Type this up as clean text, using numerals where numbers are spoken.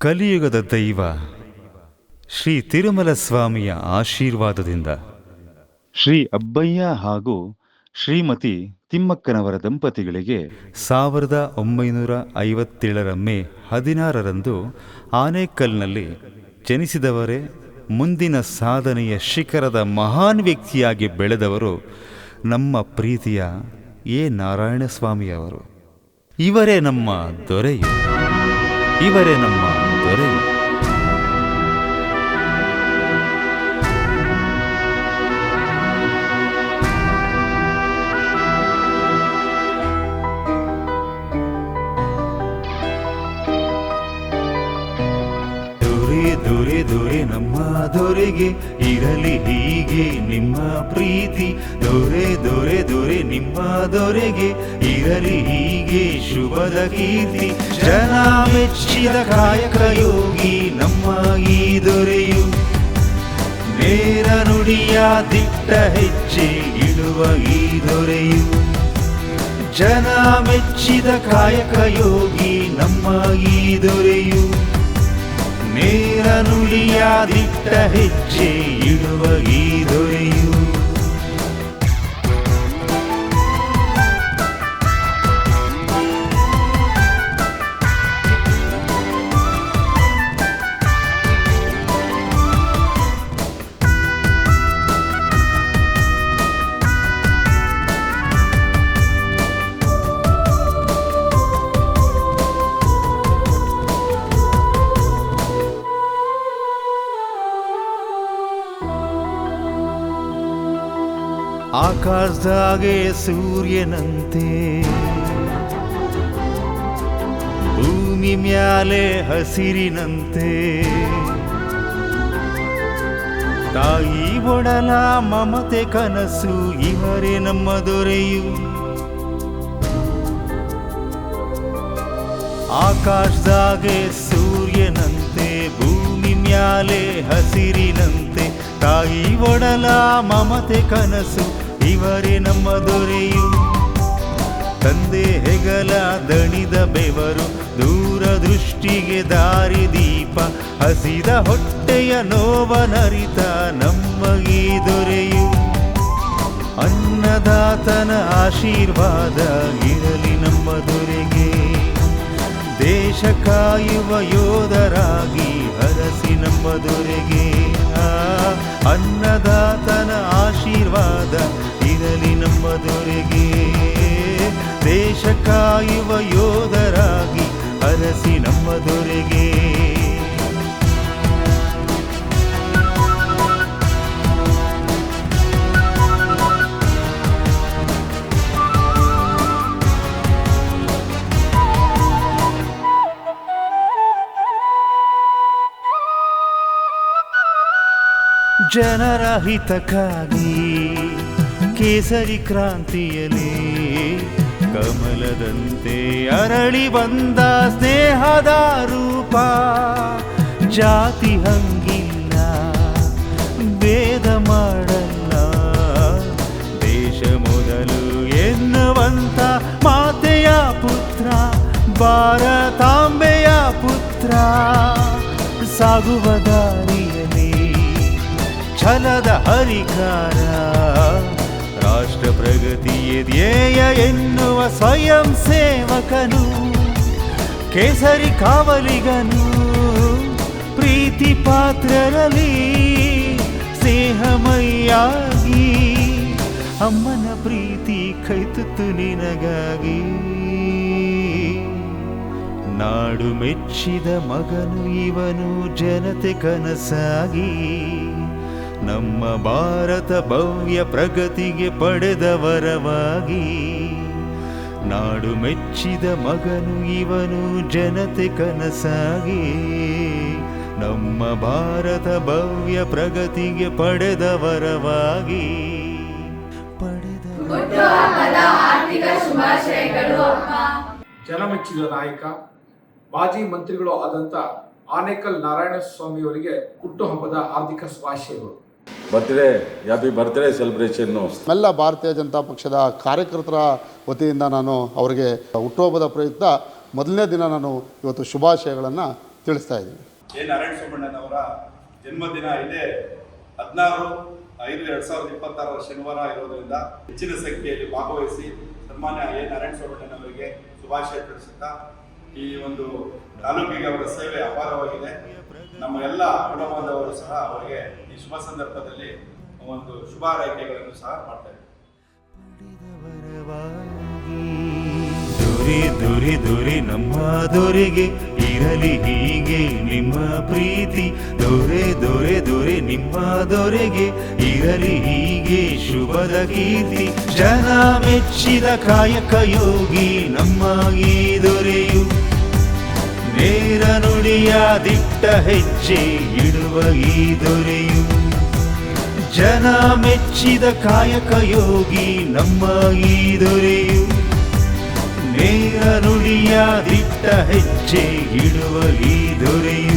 ಕಲಿಯುಗದ ದೈವ ಶ್ರೀ ತಿರುಮಲ ಸ್ವಾಮಿಯ ಆಶೀರ್ವಾದದಿಂದ ಶ್ರೀ ಅಬ್ಬಯ್ಯ ಹಾಗೂ ಶ್ರೀಮತಿ ತಿಮ್ಮಕ್ಕನವರ ದಂಪತಿಗಳಿಗೆ 1957 ಮೇ 16ರಂದು ಆನೇಕಲ್ನಲ್ಲಿ ಜನಿಸಿದವರೇ ಮುಂದಿನ ಸಾಧನೆಯ ಶಿಖರದ ಮಹಾನ್ ವ್ಯಕ್ತಿಯಾಗಿ ಬೆಳೆದವರು ನಮ್ಮ ಪ್ರೀತಿಯ ಎ ನಾರಾಯಣಸ್ವಾಮಿಯವರು. ಇವರೇ ನಮ್ಮ ದೊರೆಯು, ಇವರೇ ನಮ್ಮ ದೊರೆಯು. ದೊರೆ ದೊರೆ ನಮ್ಮ ದೊರೆಗೆ ಇರಲಿ ಹೀಗೆ ನಿಮ್ಮ ಪ್ರೀತಿ. ದೊರೆ ದೊರೆ ದೊರೆ ನಿಮ್ಮ ದೊರೆಗೆ ಇರಲಿ ಹೀಗೆ ಶುಭದ ಕೀರ್ತಿ. ಜನ ಮೆಚ್ಚಿದ ಕಾಯಕ ಯೋಗಿ ನಮ್ಮ ಈ ದೊರೆಯು. ನೇರ ನುಡಿಯ ದಿಟ್ಟ ಹೆಜ್ಜೆ ಇಡುವ ಈ ದೊರೆಯು. ಜನ ಮೆಚ್ಚಿದ ಕಾಯಕ ಯೋಗಿ ನಮ್ಮ ಈ ದೊರೆಯು. ನೇರ ನುಡಿಯ ದಿಟ್ಟ ಹೆಜ್ಜೆ ಇಡುವ ಈ ದೊರೆಯು. ಆಕಾಶದಾಗೆ ಸೂರ್ಯನಂತೆ, ಭೂಮಿ ಮ್ಯಾಲೆ ಹಸಿರಿನಂತೆ, ತಾಯಿ ಒಡಲ ಮಮತೆ ಕನಸು ಇವರೇ ನಮ್ಮ ದೊರೆಯು. ಆಕಾಶದಾಗೆ ಸೂರ್ಯನಂತೆ, ಭೂಮಿ ಮ್ಯಾಲೆ ಹಸಿರಿನಂತೆ, ತಾಯಿ ಒಡಲ ಮಮತೆ ಕನಸು ಇವರೇ ನಮ್ಮ ದೊರೆಯು. ತಂದೆ ಹೆಗಲ ದಣಿದ ಬೆವರು, ದೂರದೃಷ್ಟಿಗೆ ದಾರಿ ದೀಪ, ಹಸಿದ ಹೊಟ್ಟೆಯ ನೋವನರಿತ ನಮ್ಮ ಈ ದೊರೆಯು. ಅನ್ನದಾತನ ಆಶೀರ್ವಾದ ಇರಲಿ ನಮ್ಮ ದೊರೆಗೆ. ದೇಶ ಕಾಯುವ ಯೋಧರಾಗಿ ಹರಸಿ ನಮ್ಮ ದೊರೆಗೆ. ಅನ್ನದಾತನ ಆಶೀರ್ವಾದ ಇರಲಿ ನಮ್ಮ ದೊರೆಗೆ. ದೇಶ ಕಾಯುವ ಯೋಧರಾಗಿ ಹರಸಿ ನಮ್ಮ ದೊರೆಗೆ. ಜನರ ಹಿತಕ್ಕಾಗಿ ಕೇಸರಿ ಕ್ರಾಂತಿಯಲ್ಲಿ ಕಮಲದಂತೆ ಅರಳಿ ಬಂದ ಸ್ನೇಹದ ರೂಪ. ಜಾತಿ ಹಂಗಿಲ್ಲ, ಭೇದ ಮಾಡಲ್ಲ, ದೇಶ ಮೊದಲು ಎನ್ನುವಂತ ಮಾತೆಯ ಪುತ್ರ, ಭಾರತಾಂಬೆಯ ಪುತ್ರ. ಸಾಗುವ ದಾರಿಯಲ್ಲಿ ಛಲದ ಹರಿಕಾರ, ರಾಷ್ಟ್ರ ಪ್ರಗತಿಯ ಧ್ಯೇಯ ಎನ್ನುವ ಸ್ವಯಂ ಸೇವಕನು, ಕೇಸರಿ ಕಾವಲಿಗನು. ಪ್ರೀತಿ ಪಾತ್ರರಲ್ಲಿ ಸ್ನೇಹಮಯ್ಯಾಗಿ, ಅಮ್ಮನ ಪ್ರೀತಿ ಕೈತುತ್ತು ನಿನಗಾಗಿ. ನಾಡು ಮೆಚ್ಚಿದ ಮಗನು ಇವನು, ಜನತೆ ಕನಸಾಗಿ. ನಮ್ಮ ಭಾರತ ಭವ್ಯ ಪ್ರಗತಿಗೆ ಪಡೆದ ವರವಾಗಿ. ನಾಡು ಮೆಚ್ಚಿದ ಮಗನು ಇವನು, ಜನತೆ ಕನಸಾಗಿ. ನಮ್ಮ ಭಾರತ ಭವ್ಯ ಪ್ರಗತಿಗೆ ಪಡೆದ ವರವಾಗಿ. ಜನಮೆಚ್ಚಿದ ನಾಯಕ, ಮಾಜಿ ಮಂತ್ರಿಗಳು ಆದಂಥ ಆನೇಕಲ್ ನಾರಾಯಣಸ್ವಾಮಿಯವರಿಗೆ ಹುಟ್ಟುಹಬ್ಬದ ಹಾರ್ದಿಕ ಶುಭಾಶಯಗಳು. ಹ್ಯಾಪಿ ಬರ್ತ್ಡೇ ಸೆಲೆಬ್ರೇಷನ್ನು ಎಲ್ಲ ಭಾರತೀಯ ಜನತಾ ಪಕ್ಷದ ಕಾರ್ಯಕರ್ತರ ವತಿಯಿಂದ ನಾನು ಅವರಿಗೆ ಹುಟ್ಟುಹಬ್ಬದ ಪ್ರಯುಕ್ತ ಮೊದಲನೇ ದಿನ ನಾನು ಇವತ್ತು ಶುಭಾಶಯಗಳನ್ನು ತಿಳಿಸ್ತಾ ಇದ್ದೀವಿ. ಎ ನಾರಾಯಣ ಸೋಮಣ್ಣನವರ ಜನ್ಮದಿನ ಇದೇ 16/5/2026 ಶನಿವಾರ ಇರೋದ್ರಿಂದ ಹೆಚ್ಚಿನ ಸಂಖ್ಯೆಯಲ್ಲಿ ಭಾಗವಹಿಸಿ ಸನ್ಮಾನ್ಯ ಎ ನಾರಾಯಣ ಸೋಮಣ್ಣನವರಿಗೆ ಶುಭಾಶಯ ತಿಳಿಸುತ್ತಾ, ಈ ಒಂದು ತಾಲೂಕಿಗೆ ಅವರ ಸೇವೆ ಅಪಾರವಾಗಿದೆ. ನಮ್ಮ ಎಲ್ಲ ಕುಟುಂಬದವರು ಸಹ ಅವರಿಗೆ ಈ ಶುಭ ಸಂದರ್ಭದಲ್ಲಿ ಒಂದು ಶುಭ ಹಾರೈಕೆಗಳನ್ನು ಸಹ ಮಾಡ್ತಾರೆ. ದೊರೆ ದೊರೆ ದೊರೆ ನಮ್ಮ ದೊರೆಗೆ ಇರಲಿ ಹೀಗೆ ನಿಮ್ಮ ಪ್ರೀತಿ, ದೊರೆ ದೊರೆ ದೊರೆ ನಿಮ್ಮ ದೊರೆಗೆ ಇರಲಿ ಹೀಗೆ ಶುಭದ ಕೀರ್ತಿ. ಜನ ಮೆಚ್ಚಿದ ಕಾಯಕ ಯೋಗಿ ನಮ್ಮ ಈ ದೊರೆಯು, ನೇರ ನುಡಿಯ ದಿಟ್ಟ ಹೆಜ್ಜೆ ಇಡುವ ಈ ದೊರೆಯು. ಜನ ಮೆಚ್ಚಿದ ಕಾಯಕ ಯೋಗಿ ನಮ್ಮ ಈ ದೊರೆಯು, ನೇರ ನುಡಿಯ ದಿಟ್ಟ ಹೆಜ್ಜೆ ಇಡುವ ಈ ದೊರೆಯು.